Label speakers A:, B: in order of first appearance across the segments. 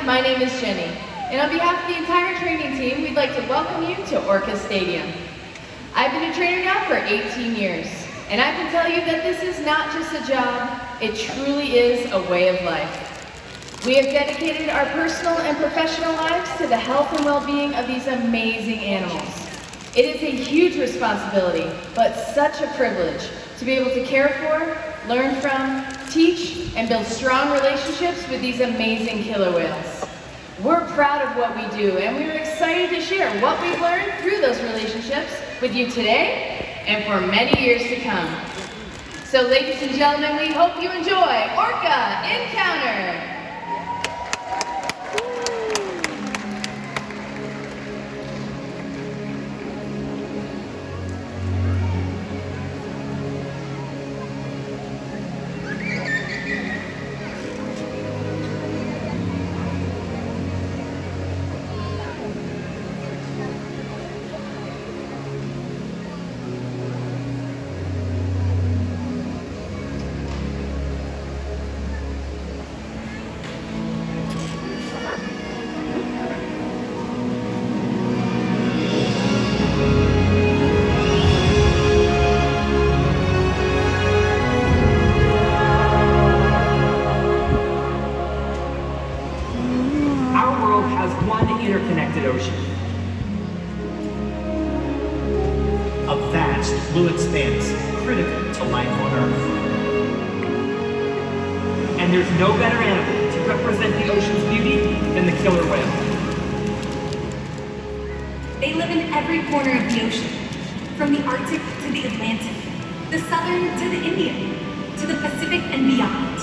A: my name is Jenny, and on behalf of the entire training team, we'd like to welcome you to Orca Stadium. I've been a trainer now for 18 years, and I can tell you that this is not just a job, it truly is a way of life. We have dedicated our personal and professional lives to the health and well-being of these amazing animals. It is a huge responsibility, but such a privilege to be able to care for, learn from, teach, and build strong relationships with these amazing killer whales. We're proud of what we do, and we're excited to share what we've learned through those relationships with you today and for many years to come. So ladies and gentlemen, we hope you enjoy Orca Encounter!
B: Interconnected ocean. A vast blue expanse critical to life on Earth. And there's no better animal to represent the ocean's beauty than the killer whale.
C: They live in every corner of the ocean, from the Arctic to the Atlantic, the Southern to the Indian, to the Pacific and beyond.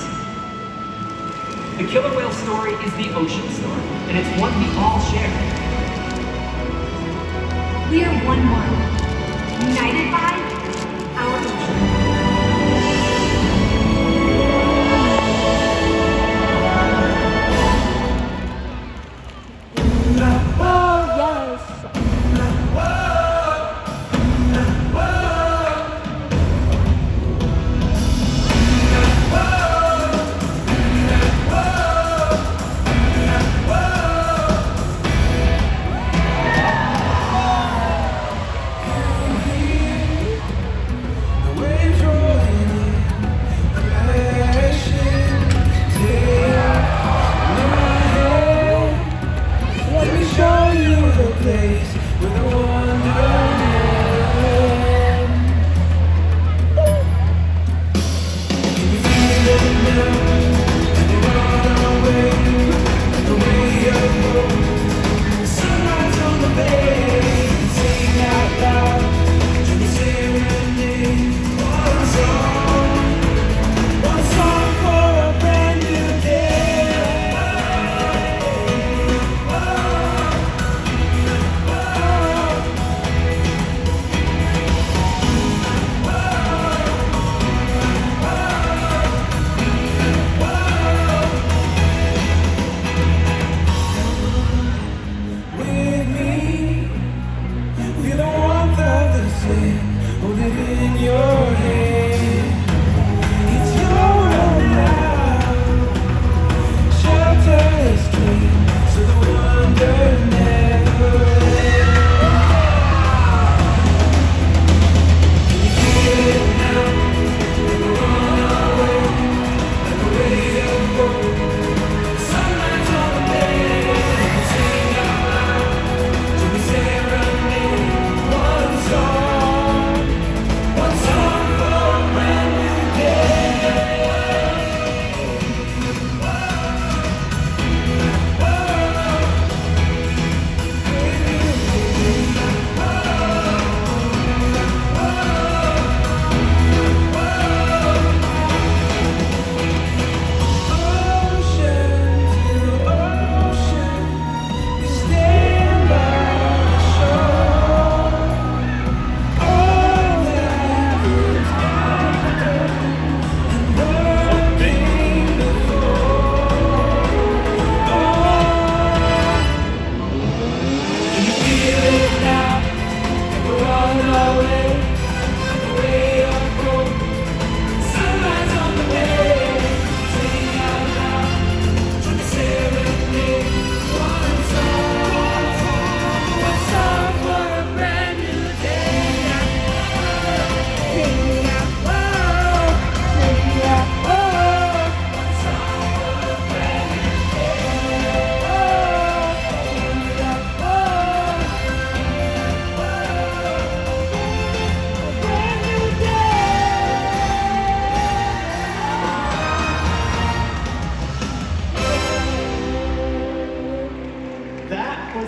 B: The killer whale story is the ocean story, and it's one we all share.
C: We are one world, united by our ocean.
D: Waves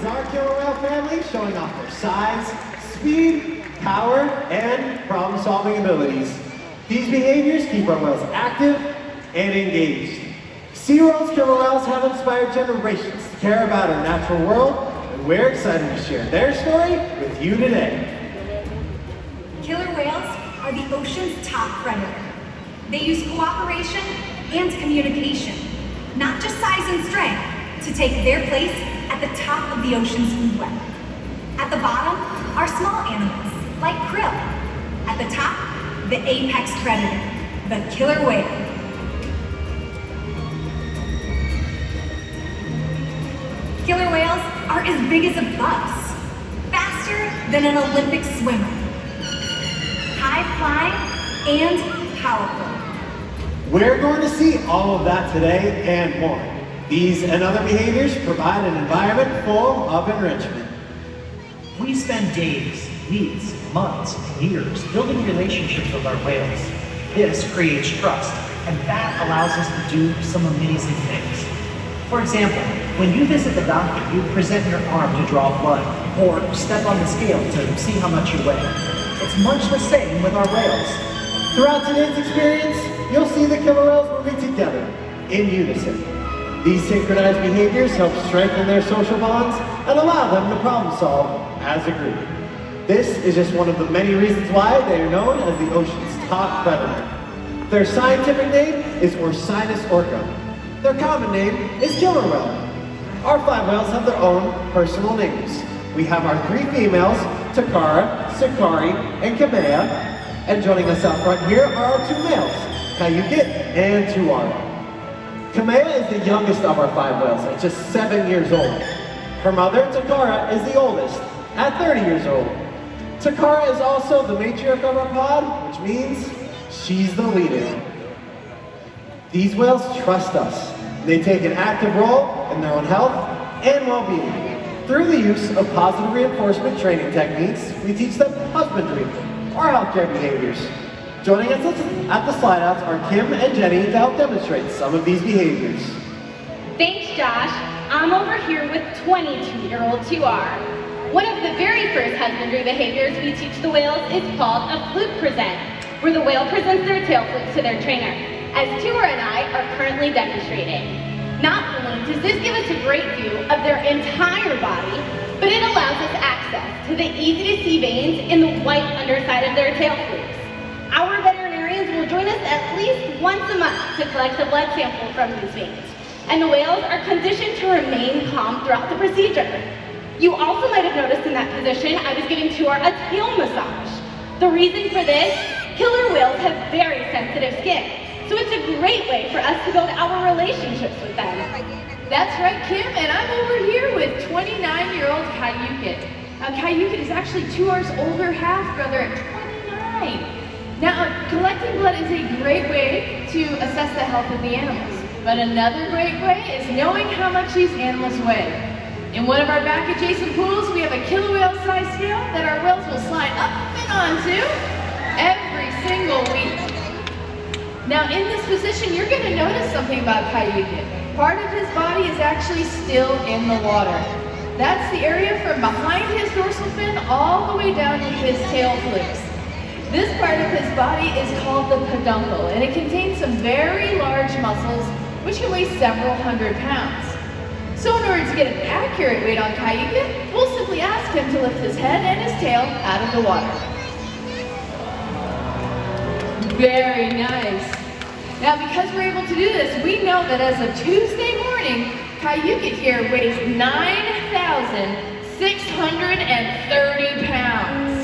D: is our killer whale family showing off their size, speed, power, and problem-solving abilities. These behaviors keep our whales active and engaged. SeaWorld's killer whales have inspired generations to care about our natural world, and we're excited to share their story with you today.
C: Killer whales are the ocean's top predator. They use cooperation and communication, not just size and strength, to take their place at the top of the ocean's food web. At the bottom are small animals, like krill. At the top, the apex predator, the killer whale. Killer whales are as big as a bus, faster than an Olympic swimmer, high flying and powerful.
D: We're going to see all of that today and more. These and other behaviors provide an environment full of enrichment.
E: We spend days, weeks, months, and years building relationships with our whales. This creates trust, and that allows us to do some amazing things. For example, when you visit the doctor, you present your arm to draw blood, or step on the scale to see how much you weigh. It's much the same with our whales.
D: Throughout today's experience, you'll see the killer whales moving together in unison. These synchronized behaviors help strengthen their social bonds and allow them to problem solve as a group. This is just one of the many reasons why they are known as the ocean's top predator. Their scientific name is Orca. Their common name is killer whale. Our 5 whales have their own personal names. We have our 3 females, Takara, Sakari, and Kamea, and joining us out front here are our 2 males, Kyuquot and Tuar. Kamea is the youngest of our 5 whales at just 7 years old. Her mother, Takara, is the oldest at 30 years old. Takara is also the matriarch of our pod, which means she's the leader. These whales trust us. They take an active role in their own health and well-being. Through the use of positive reinforcement training techniques, we teach them husbandry, or healthcare behaviors. Joining us at the slide outs are Kim and Jenny to help demonstrate some of these behaviors.
F: Thanks, Josh. I'm over here with 22-year-old Tuar. One of the very first husbandry behaviors we teach the whales is called a fluke present, where the whale presents their tail flukes to their trainer, as Tuar and I are currently demonstrating. Not only does this give us a great view of their entire body, but it allows us access to the easy-to-see veins in the white underside of their tail flukes. Our veterinarians will join us at least once a month to collect a blood sample from these veins, and the whales are conditioned to remain calm throughout the procedure. You also might have noticed in that position I was giving Tuar a tail massage. The reason for this, killer whales have very sensitive skin, so it's a great way for us to build our relationships with them.
A: That's right, Kim, and I'm over here with 29-year-old Kyuquot. Now, Kyuquot is actually Tuar's older half-brother at 29. Now, collecting blood is a great way to assess the health of the animals, but another great way is knowing how much these animals weigh. In one of our back adjacent pools, we have a killer whale size scale that our whales will slide up and onto every single week. Now, in this position, you're going to notice something about Kyuquot. Part of his body is actually still in the water. That's the area from behind his dorsal fin all the way down to his tail flukes. This part of his body is called the peduncle, and it contains some very large muscles, which can weigh several hundred pounds. So in order to get an accurate weight on Kyuquot, we'll simply ask him to lift his head and his tail out of the water. Very nice. Now, because we're able to do this, we know that as of Tuesday morning, Kyuquot here weighs 9,630 pounds.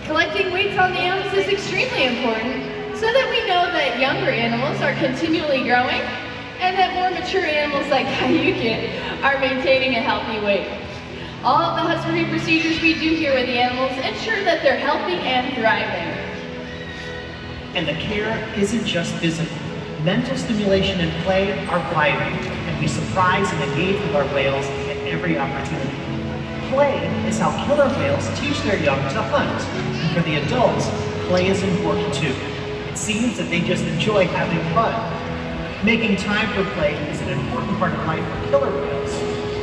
A: Collecting weights on the animals is extremely important so that we know that younger animals are continually growing and that more mature animals like Kyuquot are maintaining a healthy weight. All of the husbandry procedures we do here with the animals ensure that they're healthy and thriving.
E: And the care isn't just physical. Mental stimulation and play are vital, and we surprise and engage with our whales at every opportunity. Play is how killer whales teach their young to hunt. And for the adults, play is important too. It seems that they just enjoy having fun. Making time for play is an important part of life for killer whales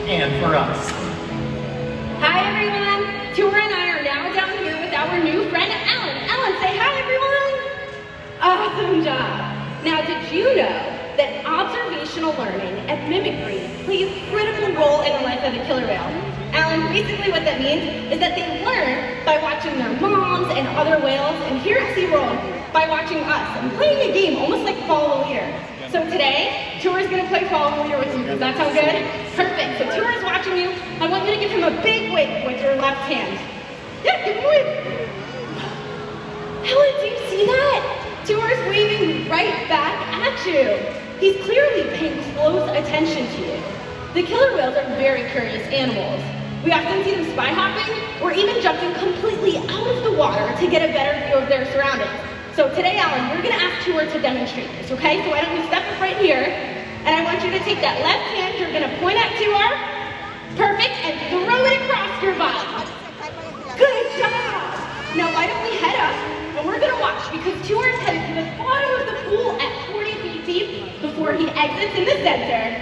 E: and for us.
F: Awesome job. Now, did you know that observational learning and mimicry play a critical role in the life of a killer whale? Alan, basically what that means is that they learn by watching their moms and other whales, and here at SeaWorld, by watching us and playing a game almost like follow the leader. So today, Tuar is going to play follow the leader with you. Does that sound good? Perfect. So Tuar is watching you. I want you to give him a big wave with your left hand. Yeah, give him a wave. Helen, do you see that? Tuar's waving right back at you. He's clearly paying close attention to you. The killer whales are very curious animals. We often see them spy hopping or even jumping completely out of the water to get a better view of their surroundings. So today, Alan, we're gonna ask Tuar to demonstrate this, okay? So why don't you step up right here, and I want you to take that left hand, you're gonna point at Tuar, perfect, and throw it across your body. Good job! Now why don't we head up, and we're gonna watch, because Tuar is headed to the bottom of the pool at 40 feet deep before he exits in the center.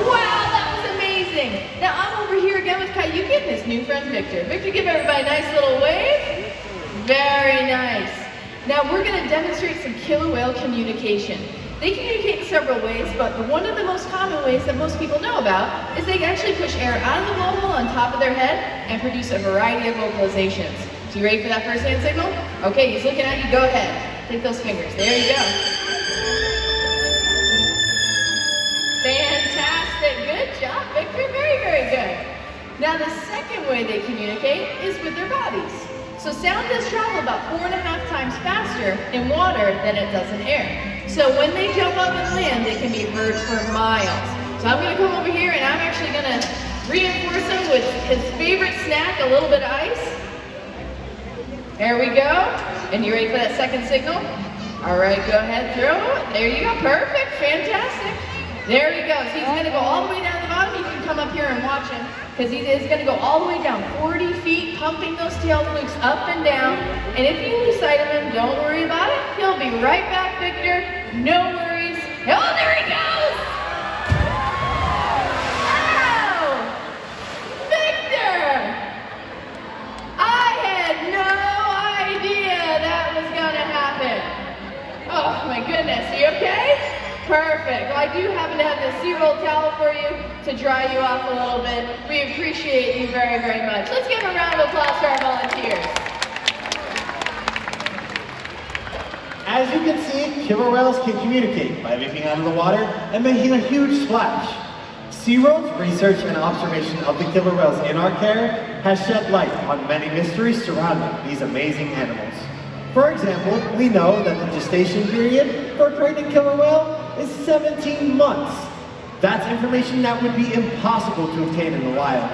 A: Wow, that was amazing. Now I'm over here again with Kyuquot and his new friend Victor. Victor, give everybody a nice little wave. Very nice. Now we're going to demonstrate some killer whale communication. They communicate in several ways, but one of the most common ways that most people know about is they actually push air out of the blowhole on top of their head and produce a variety of vocalizations. So you ready for that first hand signal? Okay, he's looking at you. Go ahead. Take those fingers. There you go. Fantastic. Good job, Victor. Very, very good. Now the second way they communicate is with their bodies. So sound does travel about 4.5 times faster in water than it does in air. So when they jump up and land, they can be heard for miles. So I'm going to come over here and I'm actually going to reinforce him with his favorite snack, a little bit of ice. There we go. And you ready for that second signal? All right, go ahead, throw it. There you go. Perfect. Fantastic. There he goes. He's going to go all the way down the bottom. You can come up here and watch him, because he is going to go all the way down 40 feet, pumping those tail flukes up and down. And if you lose sight of him, don't worry about it. He'll be right back, Victor. No worries. Oh, there he goes! Wow! Victor! I had no idea that was going to happen. Oh, my goodness. Are you okay? Perfect. Well, I do happen to have this SeaWorld towel for you to dry you off a little bit. We appreciate you very, very much. Let's give a round of applause to our volunteers.
D: As you can see, killer whales can communicate by leaping out of the water and making a huge splash. SeaWorld's research and observation of the killer whales in our care has shed light on many mysteries surrounding these amazing animals. For example, we know that the gestation period for a pregnant killer whale is 17 months. That's information that would be impossible to obtain in the wild.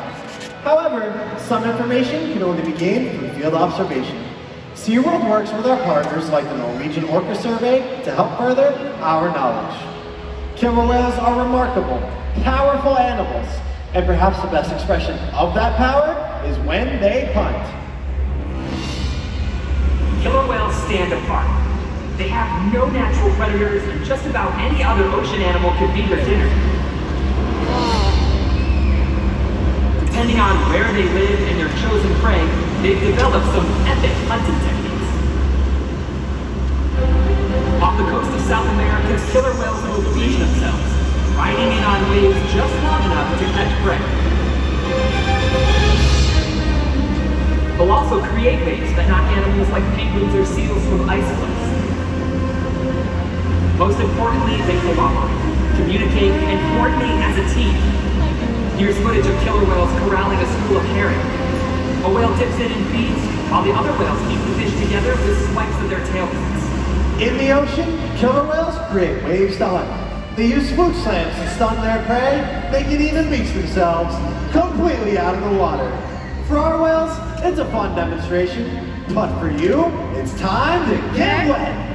D: However, some information can only be gained through field observation. SeaWorld works with our partners like the Norwegian Orca survey to help further our knowledge. Killer whales are remarkable, powerful animals, and perhaps the best expression of that power is when they hunt.
B: Killer whales stand apart. They have no natural predators, and just about any other ocean animal could be their dinner. Depending on where they live and their chosen prey, they've developed some epic hunting techniques. Off the coast of South America, killer whales will beach themselves, riding in on waves just long enough to catch prey. They'll also create waves that knock animals like penguins or seals from ice cliffs. Most importantly, they cooperate, communicate, and coordinate as a team. Here's footage of killer whales corralling a school of herring. A whale dips in and feeds, while the other whales keep the fish together with swipes of their tail fins.
D: In the ocean, killer whales create waves to hunt. They use spook slams to stun their prey. They can even beach themselves completely out of the water. For our whales, it's a fun demonstration. But for you, it's time to get wet.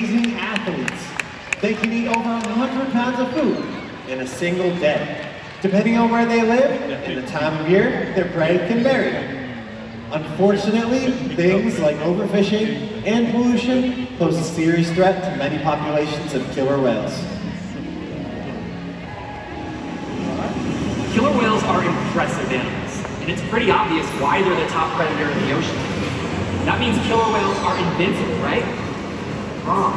D: amazing athletes. They can eat over 100 pounds of food in a single day. Depending on where they live and the time of year, their prey can vary. Unfortunately, things like overfishing and pollution pose a serious threat to many populations of killer whales.
B: Killer whales are impressive animals, and it's pretty obvious why they're the top predator in the ocean. That means killer whales are invincible, right? Wrong.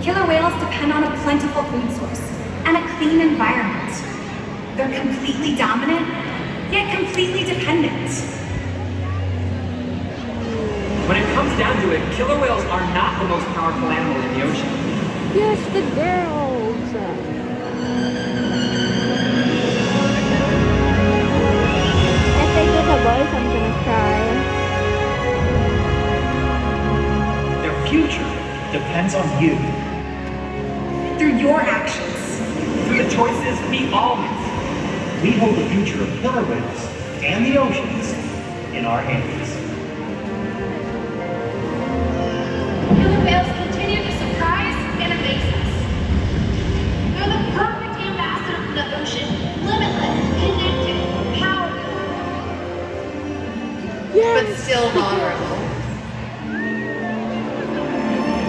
C: Killer whales depend on a plentiful food source and a clean environment. They're completely dominant, yet completely dependent.
B: When it comes down to it, killer whales are not the most powerful animal in the ocean.
G: Yes, the girls. If they get the boys, I'm gonna cry.
E: Their future depends on you.
C: Through your actions.
B: Through the choices we all make.
E: We hold the future of killer whales and the oceans in our hands.
H: Killer whales continue to surprise and amaze us. They're the perfect ambassador for the ocean. Limitless, connected, powerful.
A: But still vulnerable.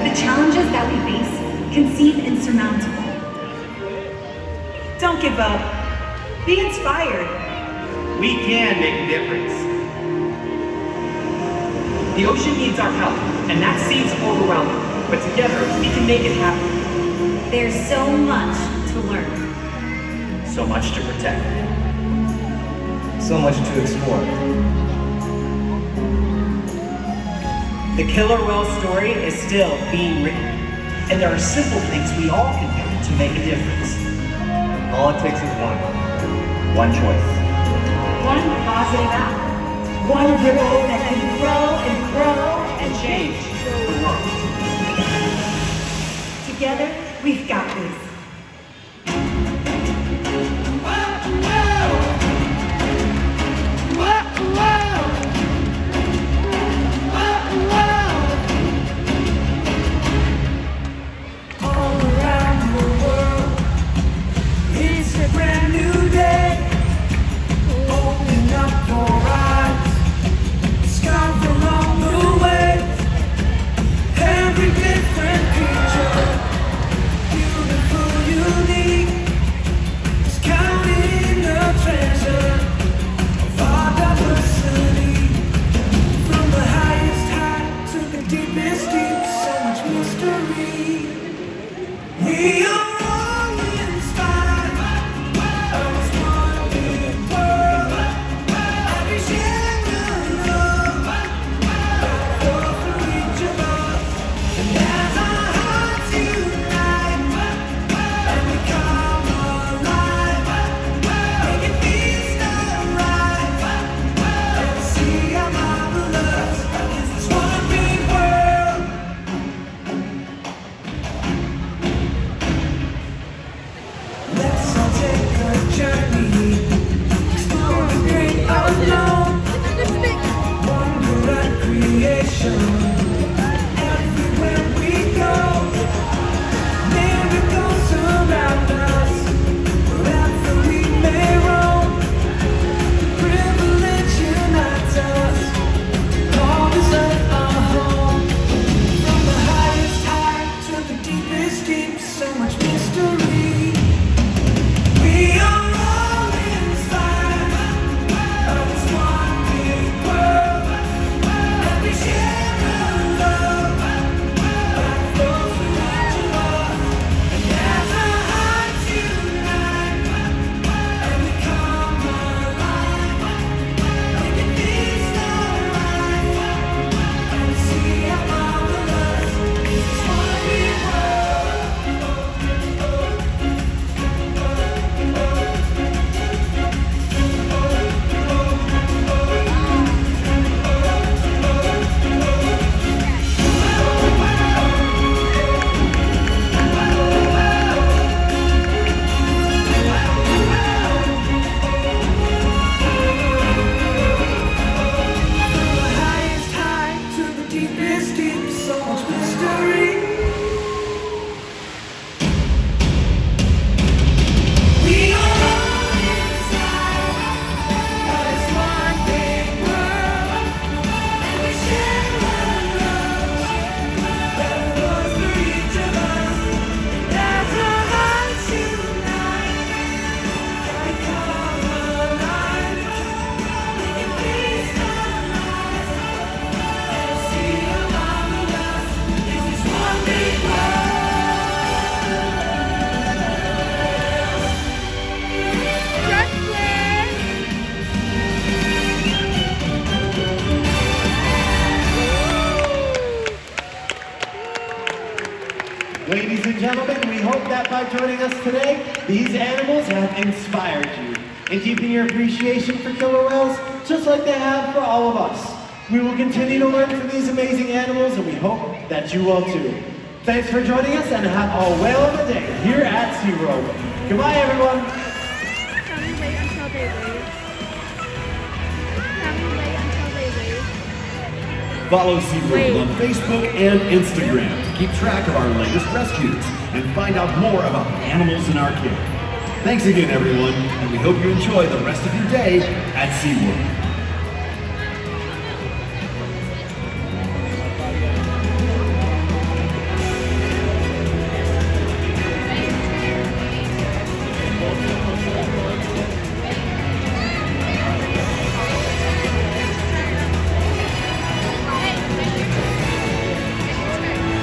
C: The challenges that we face can seem insurmountable.
I: Don't give up. Be inspired.
B: We can make a difference. The ocean needs our help, and that seems overwhelming. But together, we can make it happen.
C: There's so much to learn.
B: So much to protect.
J: So much to explore. The killer whale story is still being written.
E: And there are simple things we all can do to make a difference.
J: All it takes is one choice.
I: One positive act. One ripple that can grow and grow and change the world. Together, we've got this.
K: Scout along the way. deep is deep, so much mystery. We are all inside, but it's one big world, and we share a love that flows through each of us. And as our hearts unite, we come alive. We can feast our lives and see around us. This is one big world.
D: Ladies and gentlemen, we hope that by joining us today, these animals have inspired you in keeping your appreciation for killer whales just like they have for all of us. We will continue to learn from these amazing animals, and we hope that you will too. Thanks for joining us, and have a whale of a day here at SeaWorld. Goodbye, everyone.
G: Can we wait until they leave? Can we wait until they leave?
L: Follow SeaWorld on Facebook and Instagram to keep track of our latest rescues and find out more about the animals in our care. Thanks again, everyone, and we hope you enjoy the rest of your day at SeaWorld.